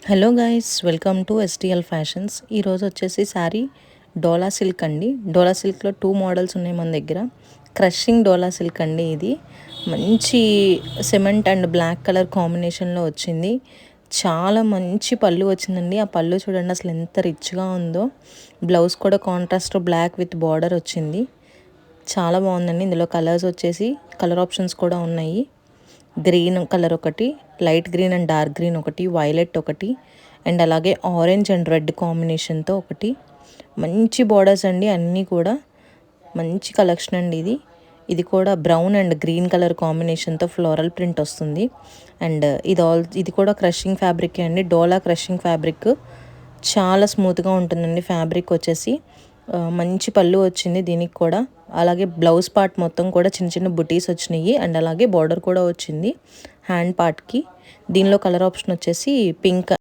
Hello guys, welcome to STL fashions. ఈరోజు వచ్చేసి శారీ డోలా silk అండి. డోలా సిల్క్లో 2 మోడల్స్ ఉన్నాయి మన దగ్గర. క్రషింగ్ డోలా సిల్క్ అండి. ఇది మంచి సిమెంట్ అండ్ బ్లాక్ కలర్ కాంబినేషన్లో వచ్చింది. చాలా మంచి పళ్ళు వచ్చిందండి. ఆ పళ్ళు చూడండి అసలు ఎంత రిచ్గా ఉందో. బ్లౌజ్ కూడా కాంట్రాస్ట్ బ్లాక్ విత్ బార్డర్ వచ్చింది. చాలా బాగుందండి. ఇందులో కలర్స్ వచ్చేసి కలర్ ఆప్షన్స్ కూడా ఉన్నాయి. గ్రీన్ కలర్ ఒకటి, light green and dark green ఒకటి, వైలెట్ ఒకటి, అండ్ అలాగే ఆరెంజ్ అండ్ రెడ్ కాంబినేషన్తో ఒకటి. మంచి బార్డర్స్ అండి, అన్నీ కూడా మంచి కలెక్షన్ అండి. ఇది కూడా బ్రౌన్ అండ్ గ్రీన్ కలర్ కాంబినేషన్తో ఫ్లోరల్ ప్రింట్ వస్తుంది. అండ్ ఇది కూడా క్రషింగ్ ఫ్యాబ్రిక్ అండి. డోలా క్రషింగ్ ఫ్యాబ్రిక్ చాలా స్మూత్గా ఉంటుందండి. ఫ్యాబ్రిక్ వచ్చేసి మంచి పళ్ళు వచ్చింది దీనికి కూడా. అలాగే బ్లౌజ్ పార్ట్ మొత్తం కూడా చిన్న చిన్న బుటీస్ వచ్చినాయి. అండ్ అలాగే బార్డర్ కూడా వచ్చింది హ్యాండ్ పార్ట్కి. దీనిలో కలర్ ఆప్షన్ వచ్చేసి పింక్